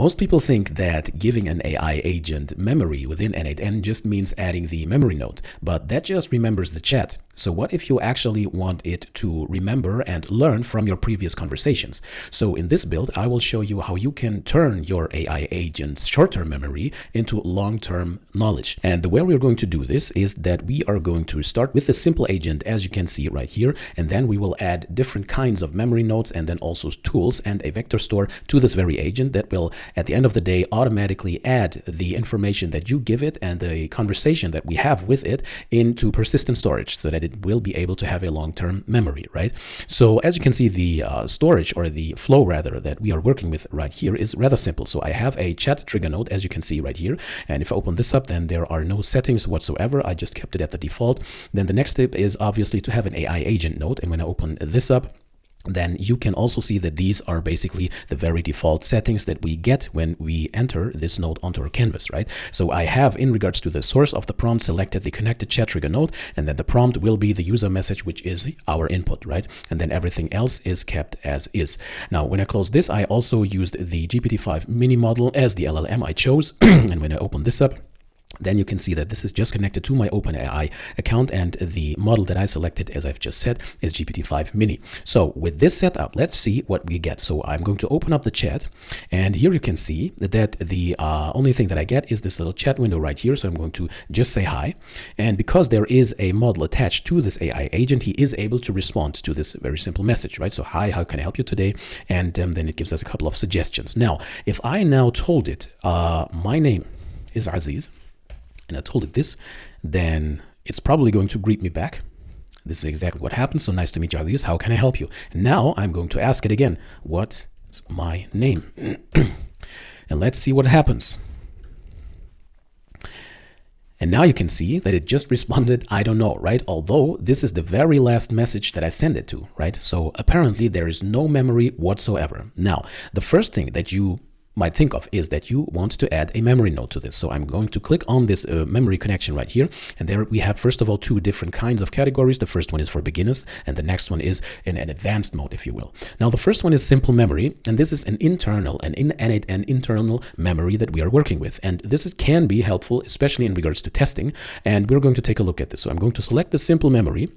Most people think that giving an AI agent memory within n8n just means adding the memory node, but that just remembers the chat. So what if you actually want it to remember and learn from your previous conversations? So in this build, I will show you how you can turn your AI agent's short-term memory into long-term knowledge. And the way we're going to do this is that we are going to start with the simple agent, as you can see right here, and then we will add different kinds of memory nodes and then also tools and a vector store to this very agent that will, at the end of the day, automatically add the information that you give it and the conversation that we have with it into persistent storage so that it will be able to have a long-term memory, right? So as you can see, the storage, or the flow rather, that we are working with right here is rather simple. So I have a chat trigger node, as you can see right here. And if I open this up, then there are no settings whatsoever. I just kept it at the default. Then the next step is obviously to have an AI agent node. And when I open this up, then you can also see that these are basically the very default settings that we get when we enter this node onto our canvas, right? So I have, in regards to the source of the prompt, selected the connected chat trigger node, and then the prompt will be the user message, which is our input, right? And then everything else is kept as is. Now, when I close this, I also used the GPT-5 mini model as the LLM I chose. And when I open this up, then you can see that this is just connected to my OpenAI account, and the model that I selected, as I've just said, is GPT-5 mini. So with this setup, let's see what we get. So I'm going to open up the chat, and here you can see that the only thing that I get is this little chat window right here. So I'm going to just say hi, and because there is a model attached to this AI agent, he is able to respond to this very simple message, right? So hi, how can I help you today? And then it gives us a couple of suggestions. Now, if I now told it my name is Aziz, and I told it this, then it's probably going to greet me back. This is exactly what happens. So nice to meet you, Aziz. How can I help you? And now I'm going to ask it again, what's my name? And let's see what happens. And now you can see that it just responded, I don't know, right? Although this is the very last message that I sent it to, right? So apparently there is no memory whatsoever. Now, the first thing that you might think of is that you want to add a memory node to this. So I'm going to click on this memory connection right here. And there we have, first of all, two different kinds of categories. The first one is for beginners, and the next one is in an advanced mode, if you will. Now, the first one is simple memory, and this is an n8n internal memory that we are working with. And this can be helpful, especially in regards to testing. And we're going to take a look at this. So I'm going to select the simple memory.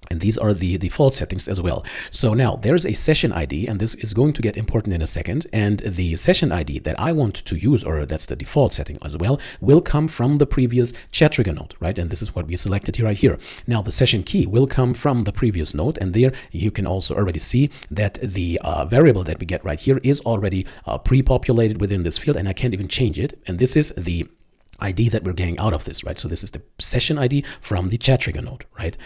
And these are the default settings as well. So now there's a session ID, and this is going to get important in a second. And the session ID that I want to use, or that's the default setting as well, will come from the previous chat trigger node, right? And this is what we selected here, right here. Now the session key will come from the previous node, and there you can also already see that the variable that we get right here is already pre-populated within this field, and I can't even change it. And this is the ID that we're getting out of this, right? So this is the session ID from the chat trigger node, right?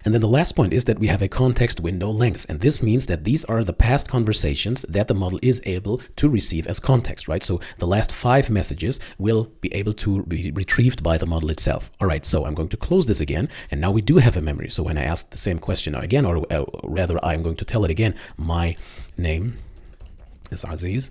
And then the last point is that we have a context window length. And this means that these are the past conversations that the model is able to receive as context, right? So the last 5 messages will be able to be retrieved by the model itself. All right, so I'm going to close this again. And now we do have a memory. So when I ask the same question again, or rather, I'm going to tell it again, my name is Aziz.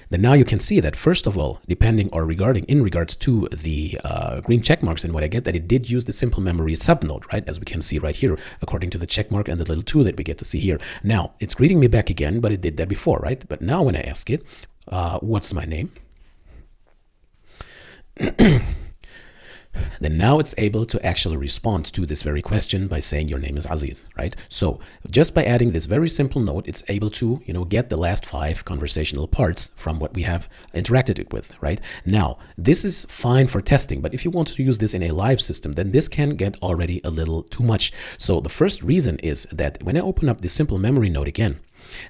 Then now you can see that, first of all, depending or in regards to the green check marks and what I get, that it did use the simple memory subnode, right? As we can see right here, according to the check mark and the little 2 that we get to see here. Now it's greeting me back again, but it did that before, right? But now when I ask it, what's my name? Then now it's able to actually respond to this very question by saying your name is Aziz, right? So just by adding this very simple node, it's able to, get the last 5 conversational parts from what we have interacted it with, right? Now, this is fine for testing, but if you want to use this in a live system, then this can get already a little too much. So the first reason is that when I open up the simple memory node again,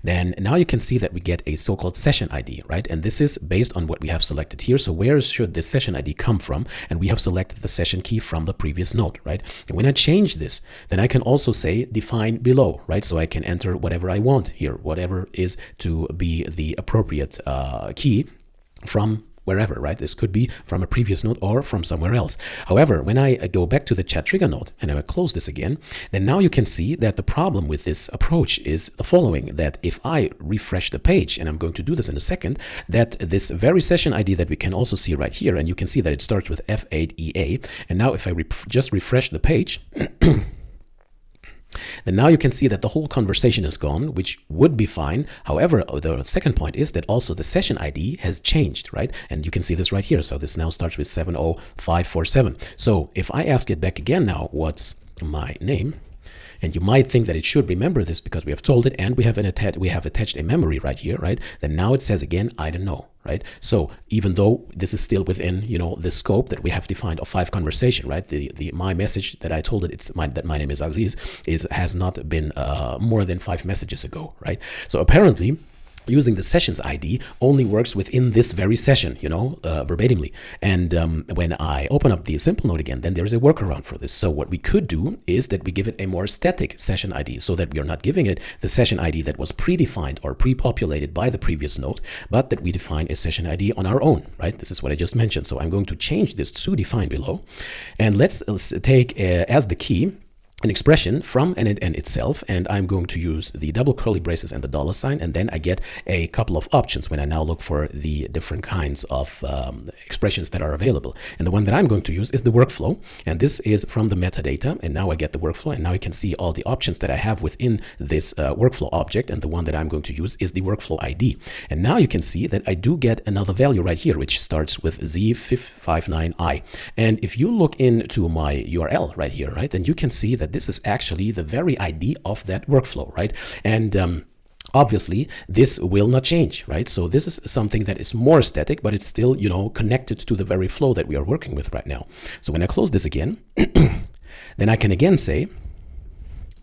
then now you can see that we get a so-called session ID, right? And this is based on what we have selected here. So where should this session ID come from? And we have selected the session key from the previous node, right? And when I change this, then I can also say define below, right? So I can enter whatever I want here, whatever is to be the appropriate key from wherever, right? This could be from a previous node or from somewhere else. However, when I go back to the chat trigger node and I close this again, then now you can see that the problem with this approach is the following, that if I refresh the page, and I'm going to do this in a second, that this very session ID that we can also see right here, and you can see that it starts with F8EA. And now if I just refresh the page, Then now you can see that the whole conversation is gone, which would be fine. However, the second point is that also the session ID has changed, right? And you can see this right here. So this now starts with 70547. So if I ask it back again now, what's my name? And you might think that it should remember this because we have told it, and we have attached a memory right here, right? Then now it says again, I don't know, right? So even though this is still within, the scope that we have defined of 5 conversation, right? My message that I told it that my name is Aziz has not been more than 5 messages ago, right? So apparently, using the sessions ID only works within this very session, verbatimly. And when I open up the simple node again, then there's a workaround for this. So what we could do is that we give it a more static session ID so that we are not giving it the session ID that was predefined or pre-populated by the previous node, but that we define a session ID on our own, right? This is what I just mentioned. So I'm going to change this to define below. And let's take as the key an expression from n8n itself, and I'm going to use the double curly braces and the $sign, and then I get a couple of options when I now look for the different kinds of expressions that are available. And the one that I'm going to use is the workflow, and this is from the metadata, and now I get the workflow, and now you can see all the options that I have within this workflow object, and the one that I'm going to use is the workflow ID. And now you can see that I do get another value right here, which starts with Z559I. And if you look into my URL right here, right, then you can see that this is actually the very ID of that workflow, right? And obviously this will not change, right? So this is something that is more static, but it's still, connected to the very flow that we are working with right now. So when I close this again, then I can again say,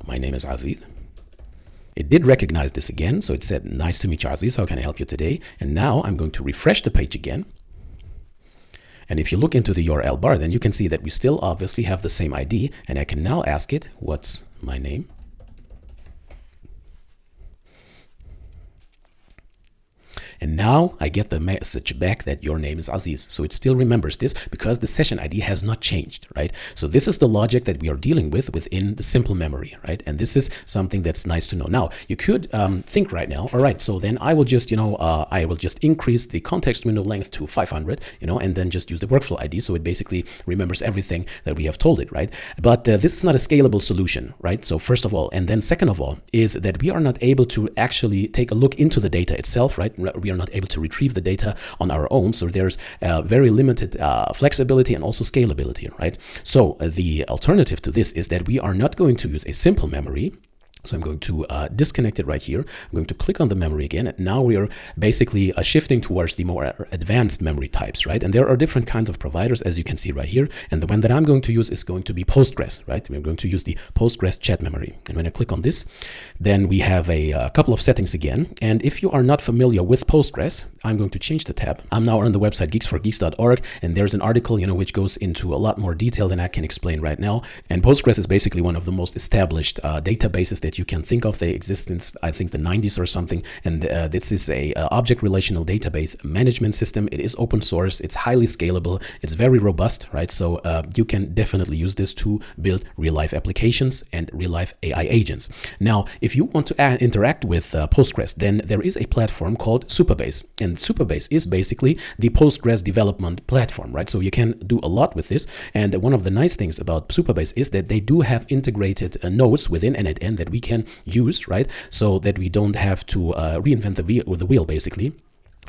my name is Aziz. It did recognize this again. So it said, nice to meet you, Aziz. How can I help you today? And now I'm going to refresh the page again. And if you look into the URL bar, then you can see that we still obviously have the same ID, and I can now ask it, what's my name? And now I get the message back that your name is Aziz. So it still remembers this because the session ID has not changed, right? So this is the logic that we are dealing with within the simple memory, right? And this is something that's nice to know. Now, you could think right now, all right, so then I will just, I will just increase the context window length to 500, and then just use the workflow ID. So it basically remembers everything that we have told it, right? But this is not a scalable solution, right? So first of all, and then second of all, is that we are not able to actually take a look into the data itself, right? We are not able to retrieve the data on our own. So there's very limited flexibility and also scalability, right? So the alternative to this is that we are not going to use a simple memory. So I'm going to disconnect it right here. I'm going to click on the memory again. And now we are basically shifting towards the more advanced memory types, right? And there are different kinds of providers, as you can see right here. And the one that I'm going to use is going to be Postgres, right? We're going to use the Postgres chat memory. And when I click on this, then we have a couple of settings again. And if you are not familiar with Postgres, I'm going to change the tab. I'm now on the website geeks4geeks.org, and there's an article, which goes into a lot more detail than I can explain right now. And Postgres is basically one of the most established databases that you can think of. They exist since, I think, the 90s or something. And this is a object relational database management system. It is open source. It's highly scalable. It's very robust, right? So you can definitely use this to build real-life applications and real-life AI agents. Now, if you want to interact with Postgres, then there is a platform called Supabase. And Supabase is basically the Postgres development platform, right? So you can do a lot with this. And one of the nice things about Supabase is that they do have integrated nodes within n8n that we can use, right? So that we don't have to reinvent the wheel basically.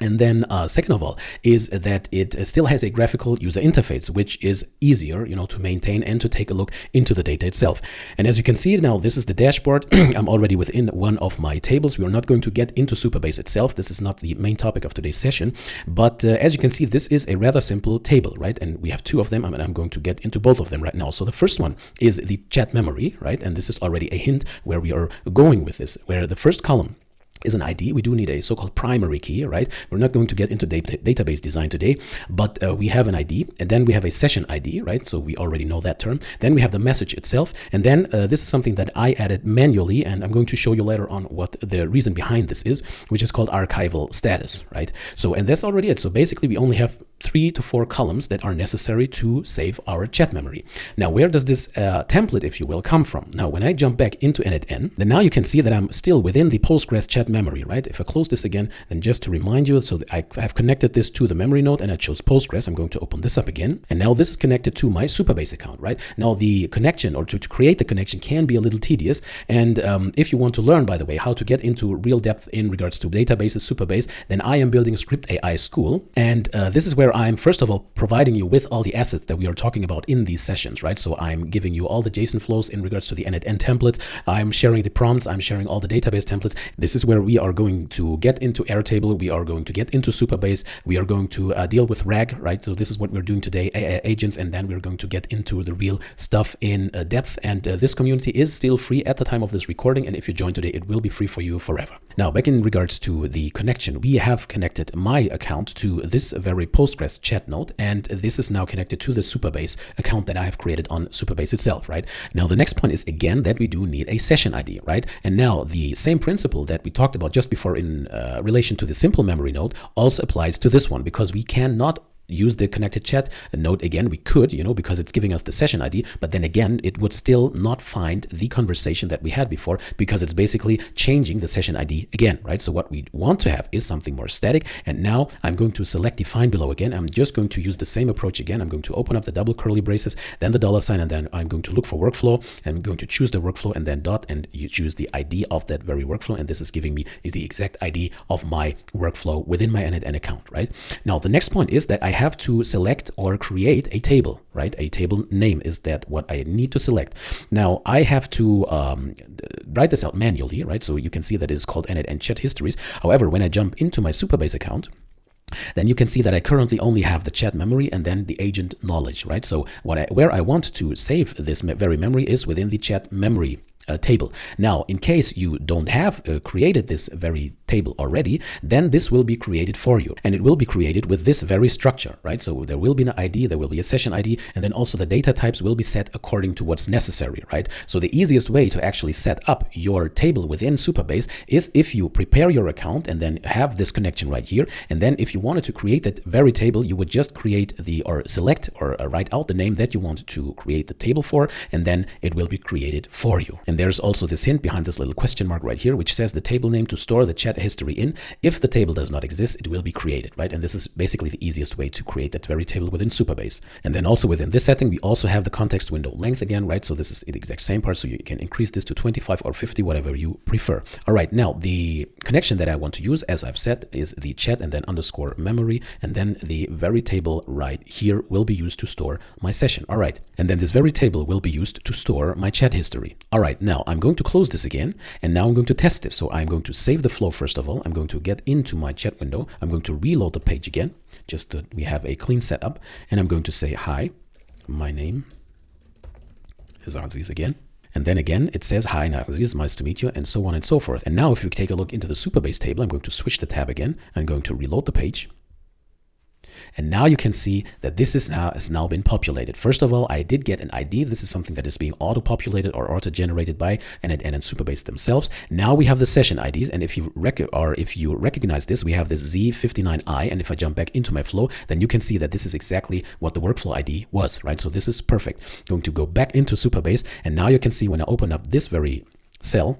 And then second of all is that it still has a graphical user interface, which is easier, to maintain and to take a look into the data itself. And as you can see now, this is the dashboard. I'm already within one of my tables. We are not going to get into Supabase itself. This is not the main topic of today's session. But as you can see, this is a rather simple table, right? And we have two of them, and I'm going to get into both of them right now. So the first one is the chat memory, right? And this is already a hint where we are going with this, where the first column is an ID. We do need a so-called primary key, right? We're not going to get into database design today, but we have an ID, and then we have a session ID, right? So we already know that term. Then we have the message itself, and then this is something that I added manually, and I'm going to show you later on what the reason behind this is, which is called archival status, right? So, and that's already it. So basically we only have 3 to 4 columns that are necessary to save our chat memory. Now, where does this template, if you will, come from? Now, when I jump back into n8n, then now you can see that I'm still within the Postgres chat memory, right? If I close this again, then just to remind you, so that I have connected this to the memory node and I chose Postgres. I'm going to open this up again. And now this is connected to my Supabase account, right? Now, the connection, or to create the connection, can be a little tedious. And if you want to learn, by the way, how to get into real depth in regards to databases, Supabase, then I am building a Script AI school. And this is where I'm, first of all, providing you with all the assets that we are talking about in these sessions, right? So I'm giving you all the JSON flows in regards to the n8n template. I'm sharing the prompts. I'm sharing all the database templates. This is where we are going to get into Airtable. We are going to get into Supabase. We are going to deal with RAG, right? So this is what we're doing today, agents, and then we're going to get into the real stuff in depth. And this community is still free at the time of this recording. And if you join today, it will be free for you forever. Now, back in regards to the connection, we have connected my account to this very Postgres chat node, and this is now connected to the Supabase account that I have created on Supabase itself, right? Now, the next point is, again, that we do need a session ID, right? And now the same principle that we talked about just before in relation to the simple memory node also applies to this one, because we cannot use the connected chat node again. We could, because it's giving us the session ID, but then again, it would still not find the conversation that we had before, because it's basically changing the session ID again, right? So what we want to have is something more static. And now I'm going to select define below again. I'm just going to use the same approach again. I'm going to open up the double curly braces, then the $sign, and then I'm going to look for workflow. I'm going to choose the workflow and then dot, and you choose the ID of that very workflow. And this is giving me the exact ID of my workflow within my n8n account, right? Now, the next point is that I have to select or create a table, right? A table name is that what I need to select. Now, I have to write this out manually, right? So you can see that it is called n8n chat histories. However, when I jump into my Supabase account, then you can see that I currently only have the chat memory and then the agent knowledge, right? So where I want to save this very memory is within the chat memory table. Now, in case you don't have created this very table already, then this will be created for you, and it will be created with this very structure, right? So there will be an ID, there will be a session ID, and then also the data types will be set according to what's necessary, right? So the easiest way to actually set up your table within Supabase is if you prepare your account and then have this connection right here, and then if you wanted to create that very table, you would just create or select or write out the name that you want to create the table for, and then it will be created for you. And there's also this hint behind this little question mark right here, which says the table name to store the chat history in. If the table does not exist, it will be created, right? And this is basically the easiest way to create that very table within Supabase. And then also within this setting, we also have the context window length again, right? So this is the exact same part. So you can increase this to 25 or 50, whatever you prefer. All right, now the connection that I want to use, as I've said, is the chat and then underscore memory. And then the very table right here will be used to store my session. All right. And then this very table will be used to store my chat history. All right, now I'm going to close this again, and now I'm going to test this. So I'm going to save the flow first of all. I'm going to get into my chat window. I'm going to reload the page again, just so we have a clean setup. And I'm going to say, hi, my name is Aziz again. And then again, it says, hi, Aziz, nice to meet you, and so on and so forth. And now if you take a look into the Supabase table, I'm going to switch the tab again. I'm going to reload the page. And now you can see that this has now been populated. First of all, I did get an ID. This is something that is being auto-populated or auto-generated by n8n and Supabase themselves. Now we have the session IDs, and if you recognize this, we have this Z59I. And if I jump back into my flow, then you can see that this is exactly what the workflow ID was, right? So this is perfect. I'm going to go back into Supabase, and now you can see when I open up this very cell,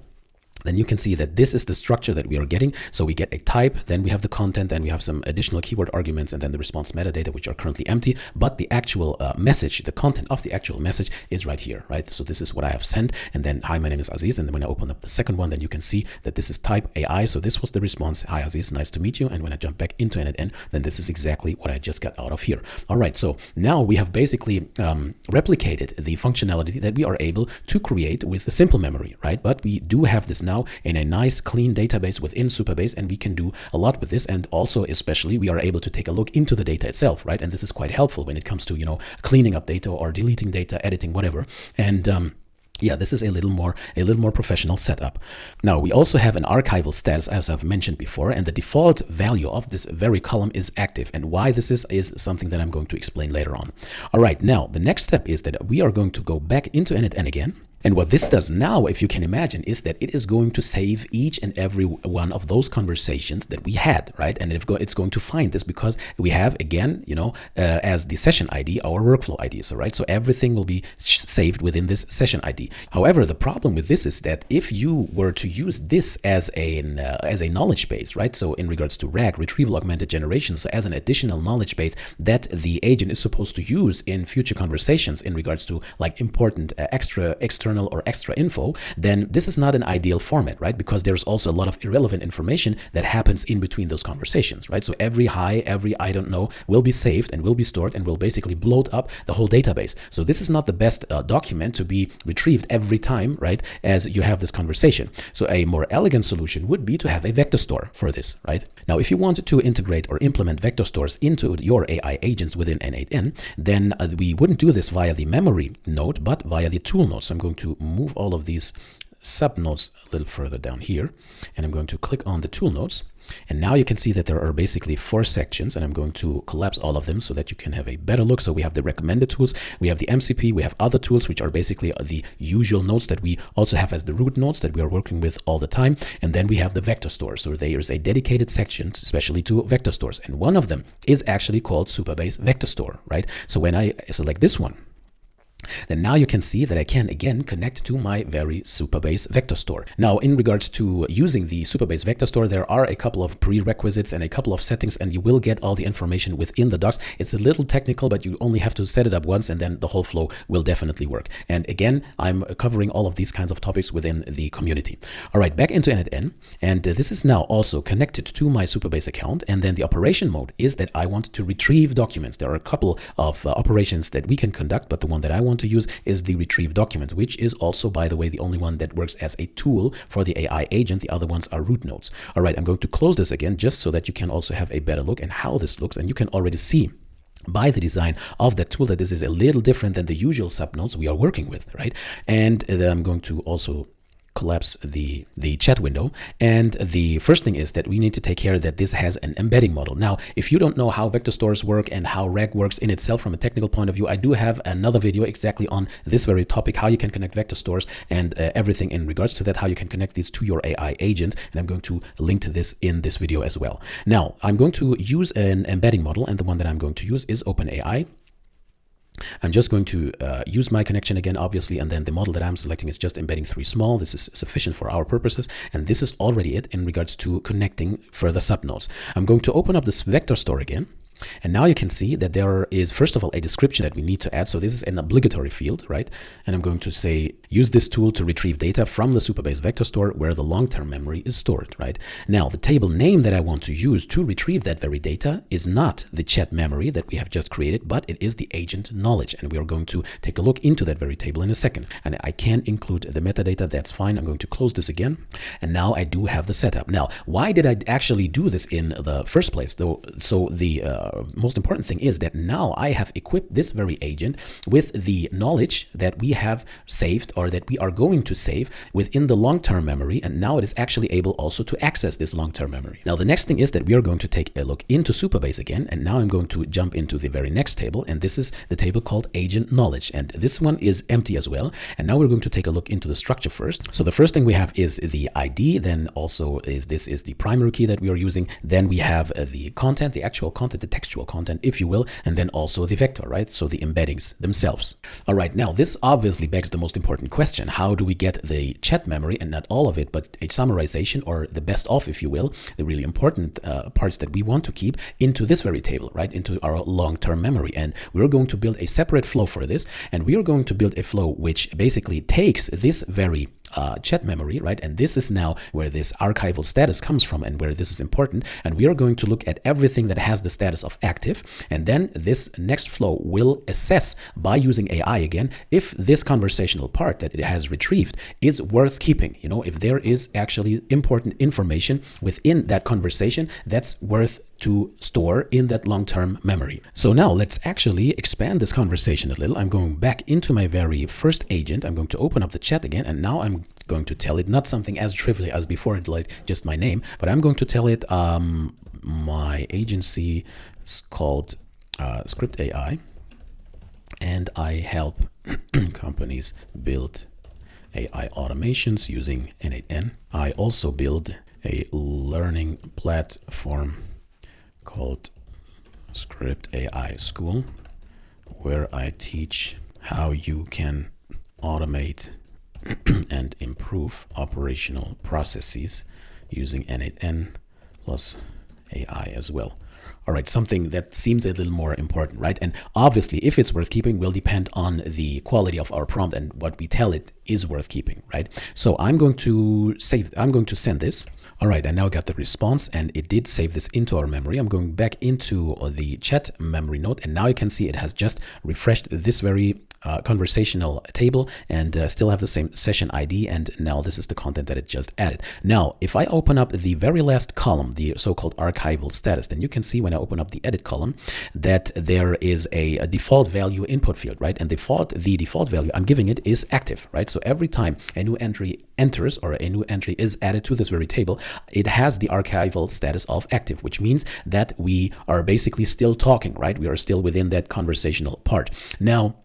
then you can see that this is the structure that we are getting. So we get a type, then we have the content, then we have some additional keyword arguments, and then the response metadata, which are currently empty. But the actual message, the content of the actual message is right here, right? So this is what I have sent. And then, hi, my name is Aziz. And then when I open up the second one, then you can see that this is type AI. So this was the response. Hi, Aziz, nice to meet you. And when I jump back into n8n, then this is exactly what I just got out of here. All right, so now we have basically replicated the functionality that we are able to create with the simple memory, right? But we do have this now in a nice clean database within Supabase, and we can do a lot with this. And also, especially, we are able to take a look into the data itself, right? And this is quite helpful when it comes to, cleaning up data or deleting data, editing, whatever. And yeah, this is a little more professional setup. Now, we also have an archival status, as I've mentioned before, and the default value of this very column is active. And why this is something that I'm going to explain later on. All right, now the next step is that we are going to go back into n8n again. And what this does now, if you can imagine, is that it is going to save each and every one of those conversations that we had, right? And it's going to find this because we have, again, as the session ID, our workflow ID. So, right, so everything will be saved within this session ID. However, the problem with this is that if you were to use this as a knowledge base, right? So in regards to RAG, retrieval augmented generation, so as an additional knowledge base that the agent is supposed to use in future conversations in regards to like important external or extra info, then this is not an ideal format, right? Because there's also a lot of irrelevant information that happens in between those conversations, right? So every hi, every I don't know will be saved and will be stored and will basically bloat up the whole database. So this is not the best document to be retrieved every time, right, as you have this conversation. So a more elegant solution would be to have a vector store for this, right? Now, if you wanted to integrate or implement vector stores into your AI agents within n8n, then we wouldn't do this via the memory node, but via the tool node. So I'm going to move all of these subnodes a little further down here, and I'm going to click on the tool nodes. And now you can see that there are basically 4 sections, and I'm going to collapse all of them so that you can have a better look. So we have the recommended tools, we have the MCP, we have other tools, which are basically the usual nodes that we also have as the root nodes that we are working with all the time. And then we have the vector stores. So there is a dedicated section, especially to vector stores. And one of them is actually called Supabase Vector Store, right? So when I select this one, then now you can see that I can again connect to my very Supabase vector store. Now, in regards to using the Supabase vector store, there are a couple of prerequisites and a couple of settings, and you will get all the information within the docs. It's a little technical, but you only have to set it up once, and then the whole flow will definitely work. And again, I'm covering all of these kinds of topics within the community. All right, back into n8n, and this is now also connected to my Supabase account. And then the operation mode is that I want to retrieve documents. There are a couple of operations that we can conduct, but the one that I want to use is the retrieve document, which is also, by the way, the only one that works as a tool for the AI agent. The other ones are root nodes. All right, I'm going to close this again just so that you can also have a better look at how this looks, and you can already see by the design of that tool that this is a little different than the usual subnodes we are working with, right? And I'm going to also collapse the chat window. And the first thing is that we need to take care that this has an embedding model. Now, if you don't know how vector stores work and how RAG works in itself from a technical point of view, I do have another video exactly on this very topic, how you can connect vector stores and everything in regards to that, how you can connect these to your AI agent. And I'm going to link to this in this video as well. Now, I'm going to use an embedding model, and the one that I'm going to use is OpenAI. I'm just going to use my connection again, obviously, and then the model that I'm selecting is just embedding 3 small. This is sufficient for our purposes, and this is already it in regards to connecting further subnodes. I'm going to open up this vector store again. And now you can see that there is, first of all, a description that we need to add. So this is an obligatory field, right? And I'm going to say, use this tool to retrieve data from the Supabase vector store where the long-term memory is stored, right? Now, the table name that I want to use to retrieve that very data is not the chat memory that we have just created, but it is the agent knowledge. And we are going to take a look into that very table in a second. And I can include the metadata. That's fine. I'm going to close this again. And now I do have the setup. Now, why did I actually do this in the first place, though? So the most important thing is that now I have equipped this very agent with the knowledge that we have saved, or that we are going to save within the long-term memory, and now it is actually able also to access this long-term memory. Now the next thing is that we are going to take a look into Supabase again, and now I'm going to jump into the very next table, and this is the table called agent knowledge, and this one is empty as well. And now we're going to take a look into the structure first. So the first thing we have is the ID, then also is this is the primary key that we are using, then we have the content, the actual content, the textual content, if you will, and then also the vector, right? So the embeddings themselves. All right, now this obviously begs the most important question. How do we get the chat memory, and not all of it, but a summarization, or the best of, if you will, the really important parts that we want to keep into this very table, right? Into our long-term memory. And we're going to build a separate flow for this, and we are going to build a flow which basically takes this very chat memory, right? And this is now where this archival status comes from and where this is important. And we are going to look at everything that has the status of active. And then this next flow will assess by using AI again, if this conversational part that it has retrieved is worth keeping. You know, if there is actually important information within that conversation that's worth to store in that long-term memory. So now let's actually expand this conversation a little. I'm going back into my very first agent. I'm going to open up the chat again, and now I'm going to tell it not something as trivial as before, like just my name, but I'm going to tell it my agency is called Script AI, and I help companies build AI automations using n8n. I also build a learning platform called Script AI School, where I teach how you can automate and improve operational processes using n8n plus AI as well. All right, something that seems a little more important, right? And obviously, if it's worth keeping will depend on the quality of our prompt and what we tell it is worth keeping, right? So I'm going to send this. All right, I now got the response and it did save this into our memory. I'm going back into the chat memory node, and now you can see it has just refreshed this very conversational table and still have the same session ID, and now this is the content that it just added. Now if I open up the very last column, the so-called archival status, then you can see when I open up the edit column that there is a default value input field, right? And the default value I'm giving it is active, right? So every time a new entry enters or a new entry is added to this very table, it has the archival status of active, which means that we are basically still talking, right? We are still within that conversational part. Now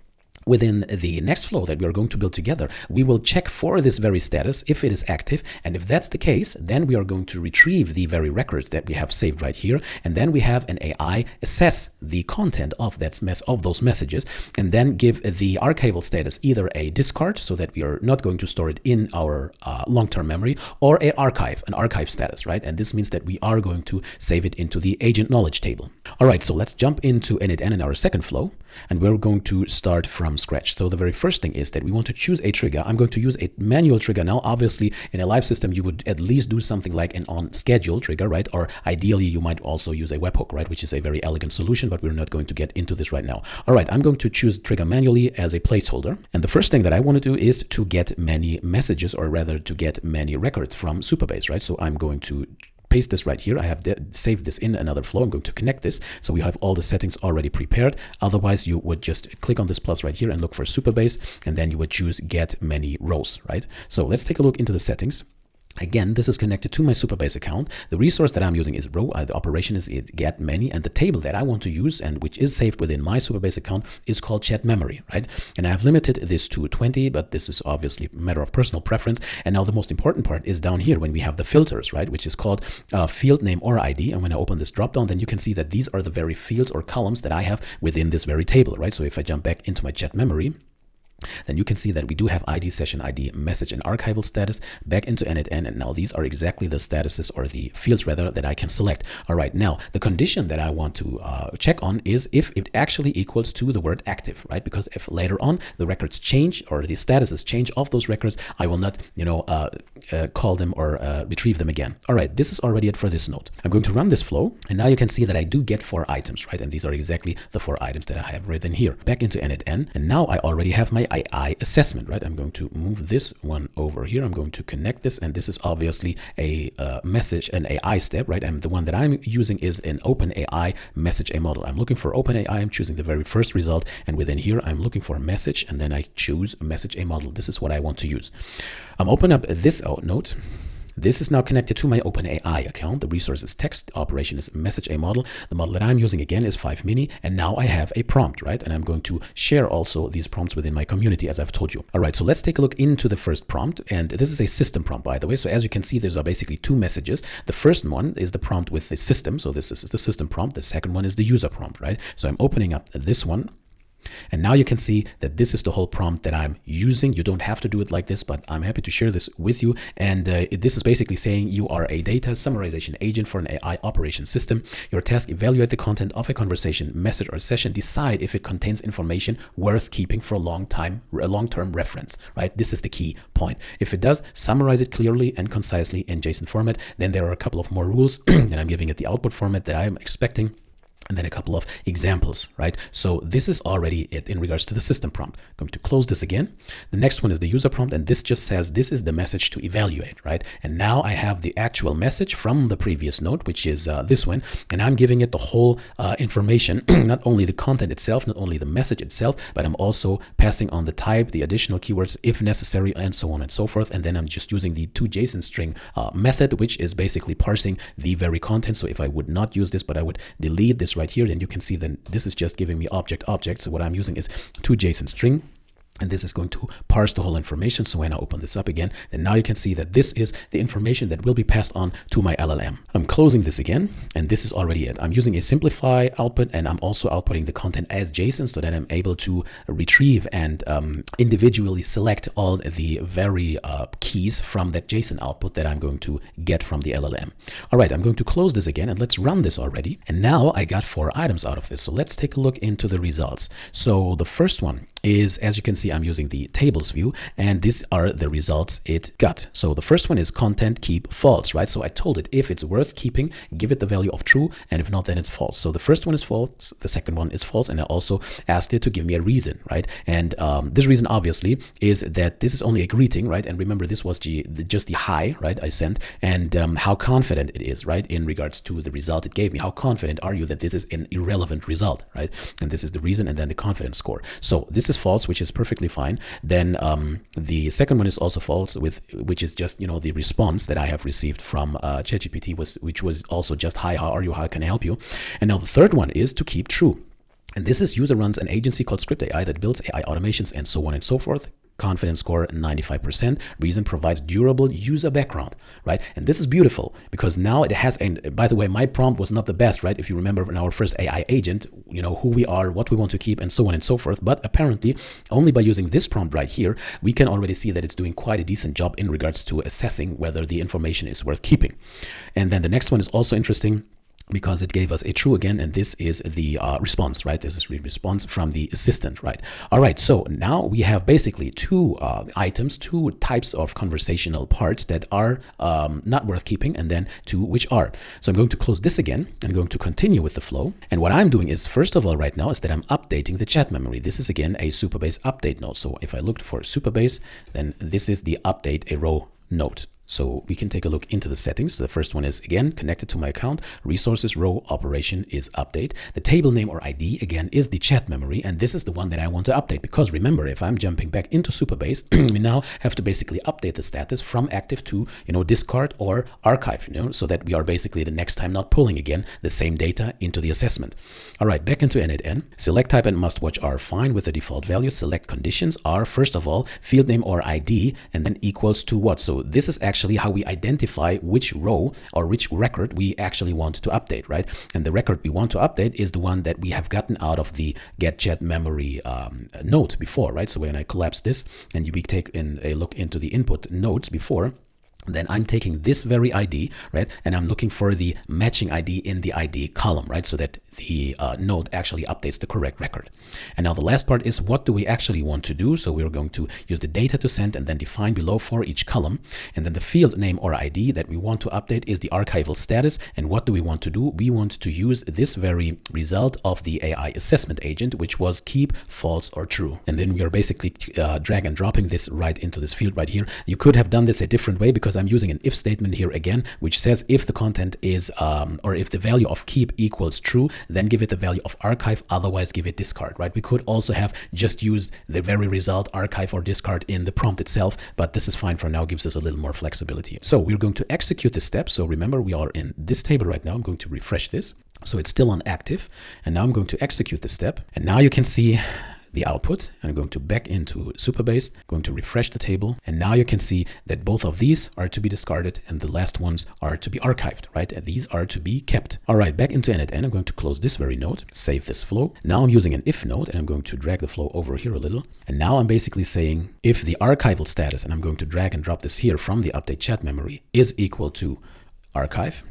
within the next flow that we are going to build together, we will check for this very status if it is active, and if that's the case, then we are going to retrieve the very records that we have saved right here, and then we have an AI assess the content of those messages, and then give the archival status either a discard, so that we are not going to store it in our long-term memory, or an archive status, right? And this means that we are going to save it into the agent knowledge table. All right, so let's jump into n8n in our second flow, and we're going to start from scratch. So the very first thing is that we want to choose a trigger. I'm going to use a manual trigger. Now, obviously, in a live system, you would at least do something like an on schedule trigger, right? Or ideally, you might also use a webhook, right? Which is a very elegant solution, but we're not going to get into this right now. All right, I'm going to choose trigger manually as a placeholder. And the first thing that I want to do is to get many messages, or rather to get many records from Supabase, right? So I'm going to paste this right here. I have saved this in another flow. I'm going to connect this, so we have all the settings already prepared. Otherwise, you would just click on this plus right here and look for Supabase, and then you would choose get many rows, right? So let's take a look into the settings. Again, this is connected to my Supabase account. The resource that I'm using is row. The operation is get many, and the table that I want to use and which is saved within my Supabase account is called chat memory, right? And I have limited this to 20, but this is obviously a matter of personal preference. And now the most important part is down here when we have the filters, right? Which is called field name or ID. And when I open this dropdown, then you can see that these are the very fields or columns that I have within this very table, right? So if I jump back into my chat memory, then you can see that we do have ID, session ID, message, and archival status back into n8n, and now these are exactly the statuses, or the fields rather, that I can select. All right, now the condition that I want to check on is if it actually equals to the word active, right? Because if later on the records change or the statuses change of those records, I will not, call them or retrieve them again. All right, this is already it for this node. I'm going to run this flow, and now you can see that I do get 4 items, right? And these are exactly the 4 items that I have written here. Back into n8n, and now I already have my AI assessment, right? I'm going to move this one over here. I'm going to connect this, and this is obviously a message, an AI step, right? And the one that I'm using is an OpenAI message a model. I'm looking for OpenAI. I'm choosing the very first result, and within here, I'm looking for a message, and then I choose message a model. This is what I want to use. I'm open up this node. This is now connected to my OpenAI account. The resource is text, operation is message a model. The model that I'm using again is 5mini, and now I have a prompt, right? And I'm going to share also these prompts within my community, as I've told you. All right, so let's take a look into the first prompt, and this is a system prompt, by the way. So as you can see, there's basically 2 messages. The first one is the prompt with the system, so this is the system prompt. The second one is the user prompt, right? So I'm opening up this one. And now you can see that this is the whole prompt that I'm using. You don't have to do it like this, but I'm happy to share this with you. And this is basically saying you are a data summarization agent for an AI operation system. Your task: evaluate the content of a conversation, message, or session. Decide if it contains information worth keeping for a long-term reference, right? This is the key point. If it does, summarize it clearly and concisely in JSON format. Then there are a couple of more rules that I'm giving it the output format that I'm expecting, and then a couple of examples, right? So this is already it in regards to the system prompt. I'm going to close this again. The next one is the user prompt, and this just says this is the message to evaluate, right? And now I have the actual message from the previous node, which is this one, and I'm giving it the whole information, not only the content itself, not only the message itself, but I'm also passing on the type, the additional keywords if necessary, and so on and so forth. And then I'm just using the toJSON string method, which is basically parsing the very content. So if I would not use this, but I would delete this right here, then you can see then this is just giving me object. So what I'm using is toJSON string. And this is going to parse the whole information. So when I open this up again, then now you can see that this is the information that will be passed on to my LLM. I'm closing this again, and this is already it. I'm using a simplify output, and I'm also outputting the content as JSON so that I'm able to retrieve and individually select all the very keys from that JSON output that I'm going to get from the LLM. All right, I'm going to close this again, and let's run this already. And now I got 4 items out of this. So let's take a look into the results. So the first one is, as you can see, I'm using the tables view, and these are the results it got. So the first one is content keep false, right? So I told it if it's worth keeping, give it the value of true, and if not, then it's false. So the first one is false, the second one is false, and I also asked it to give me a reason, right? And this reason obviously is that this is only a greeting, right? And remember, this was just the hi, right, I sent, and how confident it is, right, in regards to the result it gave me. How confident are you that this is an irrelevant result, right? And this is the reason, and then the confidence score. So this is false, which is perfectly fine. Then the second one is also false, which is just, you know, the response that I have received from ChatGPT, which was also just hi, how are you, how can I help you? And now the third one is to keep true. And this is user runs an agency called Script AI that builds AI automations and so on and so forth. Confidence score 95%. Reason provides durable user background, right? And this is beautiful because now it has, and by the way, my prompt was not the best, right? If you remember in our first AI agent, you know, who we are, what we want to keep, and so on and so forth. But apparently, only by using this prompt right here, we can already see that it's doing quite a decent job in regards to assessing whether the information is worth keeping. And then the next one is also interesting, because it gave us a true again, and this is the response, right? This is the response from the assistant, right? All right, so now we have basically 2 items, 2 types of conversational parts that are not worth keeping, and then 2 which are. So I'm going to close this again. I'm going to continue with the flow. And what I'm doing is, first of all, right now, is that I'm updating the chat memory. This is again a Supabase update node. So if I looked for Supabase, then this is the update a row node. So we can take a look into the settings. The first one is, again, connected to my account. Resources row operation is update. The table name or ID, again, is the chat memory. And this is the one that I want to update. Because remember, if I'm jumping back into Supabase, we now have to basically update the status from active to, you know, discard or archive, you know, so that we are basically the next time not pulling again the same data into the assessment. All right, back into n8n. Select type and must watch are fine with the default value. Select conditions are, first of all, field name or ID, and then equals to what? So this is actually how we identify which row or which record we actually want to update, right? And the record we want to update is the one that we have gotten out of the get chat memory node before, right? So when I collapse this and we take a look into the input nodes before, then I'm taking this very ID, right? And I'm looking for the matching ID in the ID column, right? So that the node actually updates the correct record. And now the last part is, what do we actually want to do? So we're going to use the data to send and then define below for each column. And then the field name or ID that we want to update is the archival status. And what do we want to do? We want to use this very result of the AI assessment agent, which was keep false or true. And then we are basically drag and dropping this right into this field right here. You could have done this a different way, because I'm using an if statement here again, which says if the content is, or if the value of keep equals true, then give it the value of archive, otherwise give it discard, right? We could also have just used the very result archive or discard in the prompt itself, but this is fine for now, gives us a little more flexibility. So we're going to execute this step. So remember, we are in this table right now. I'm going to refresh this. So it's still on active. And now I'm going to execute this step. And now you can see the output. And I'm going to back into Supabase, going to refresh the table. And now you can see that both of these are to be discarded and the last ones are to be archived, right? And these are to be kept. All right, back into n8n. I'm going to close this very node, save this flow. Now I'm using an if node, and I'm going to drag the flow over here a little. And now I'm basically saying if the archival status, and I'm going to drag and drop this here from the update chat memory, is equal to archive,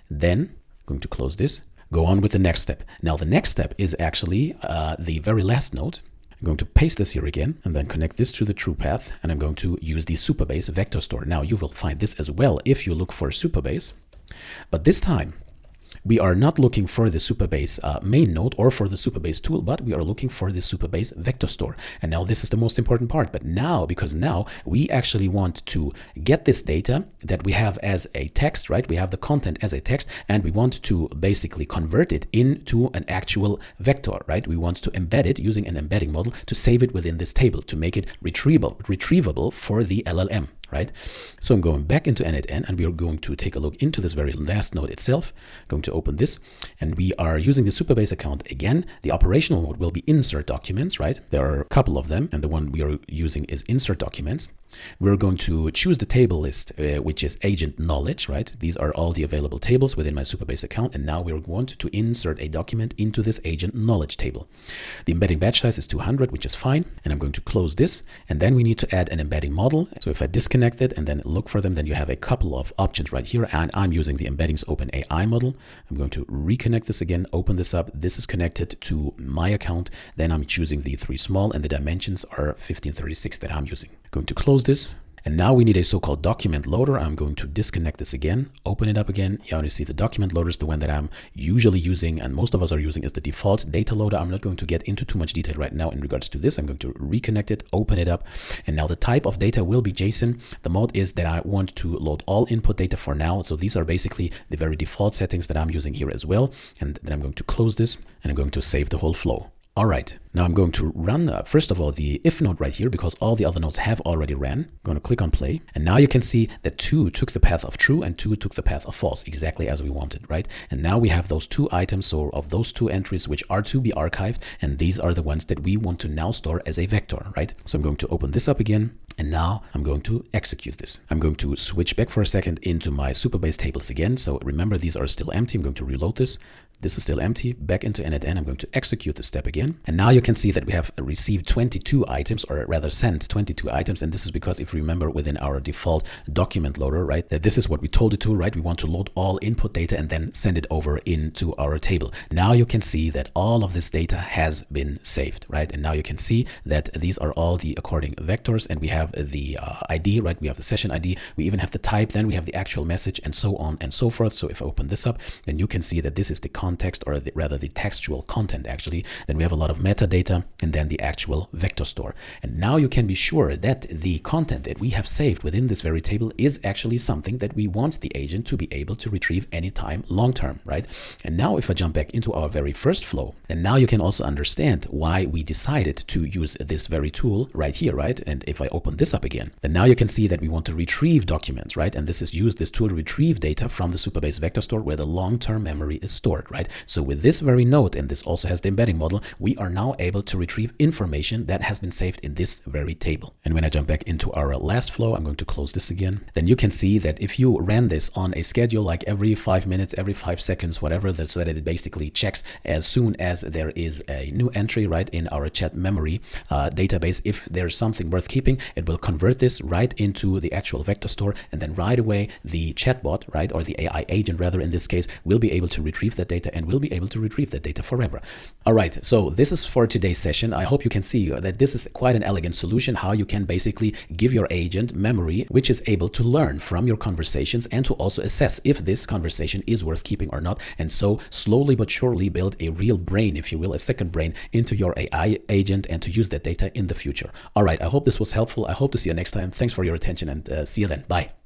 then I'm going to close this. Go on with the next step. Now the next step is actually the very last node. I'm going to paste this here again and then connect this to the true path, and I'm going to use the Supabase vector store. Now you will find this as well if you look for Supabase, but this time we are not looking for the Supabase main node or for the Supabase tool, but we are looking for the Supabase vector store. And now this is the most important part. But now, because now we actually want to get this data that we have as a text, right? We have the content as a text, and we want to basically convert it into an actual vector, right? We want to embed it using an embedding model to save it within this table to make it retrievable for the LLM. right? So I'm going back into n8n, and we are going to take a look into this very last node itself. I'm going to open this, and we are using the Supabase account again. The operational mode will be insert documents, right? There are a couple of them, and the one we are using is insert documents. We're going to choose the table list, which is agent knowledge, right? These are all the available tables within my Supabase account, and now we're going to insert a document into this agent knowledge table. The embedding batch size is 200, which is fine, and I'm going to close this, and then we need to add an embedding model. So if I disconnect it and then look for them, then you have a couple of options right here, and I'm using the embeddings OpenAI model. I'm going to reconnect this again, open this up. This is connected to my account. Then I'm choosing the 3 small, and the dimensions are 1536 that I'm using. I'm going to close this. And now we need a so-called document loader. I'm going to disconnect this again, open it up again. You want to see the document loader is the one that I'm usually using, and most of us are using, is the default data loader. I'm not going to get into too much detail right now in regards to this. I'm going to reconnect it, open it up. And now the type of data will be JSON. The mode is that I want to load all input data for now. So these are basically the very default settings that I'm using here as well. And then I'm going to close this, and I'm going to save the whole flow. All right, now I'm going to run, first of all, the if node right here, because all the other nodes have already ran. I'm going to click on play. And now you can see that 2 took the path of true and 2 took the path of false, exactly as we wanted, right? And now we have those 2 items, so of those 2 entries, which are to be archived. And these are the ones that we want to now store as a vector, right? So I'm going to open this up again. And now I'm going to execute this. I'm going to switch back for a second into my Supabase tables again. So remember, these are still empty. I'm going to reload this. This is still empty. Back into n8n. I'm going to execute the step again. And now you can see that we have received 22 items, or rather sent 22 items. And this is because, if you remember, within our default document loader, right, that this is what we told it to, right? We want to load all input data and then send it over into our table. Now you can see that all of this data has been saved, right? And now you can see that these are all the according vectors, and we have the ID, right? We have the session ID. We even have the type. Then we have the actual message, and so on and so forth. So if I open this up, then you can see that this is the context, or rather the textual content actually. Then we have a lot of metadata, and then the actual vector store. And now you can be sure that the content that we have saved within this very table is actually something that we want the agent to be able to retrieve anytime long term, right? And now if I jump back into our very first flow, and now you can also understand why we decided to use this very tool right here, right? And if I open this up again, then now you can see that we want to retrieve documents, right? And this tool to retrieve data from the Supabase vector store where the long-term memory is stored, right? So with this very node, and this also has the embedding model, we are now able to retrieve information that has been saved in this very table. And when I jump back into our last flow, I'm going to close this again. Then you can see that if you ran this on a schedule, like every 5 minutes, every 5 seconds, whatever, so that it basically checks as soon as there is a new entry, right, in our chat memory database. If there's something worth keeping, it will convert this right into the actual vector store, and then right away the chatbot, right, or the AI agent rather in this case, will be able to retrieve that data, and will be able to retrieve that data forever. All right, so this is for today's session. I hope you can see that this is quite an elegant solution, how you can basically give your agent memory, which is able to learn from your conversations and to also assess if this conversation is worth keeping or not. And so slowly but surely build a real brain, if you will, a second brain into your AI agent, and to use that data in the future. All right, I hope this was helpful. I hope to see you next time. Thanks for your attention, and see you then. Bye.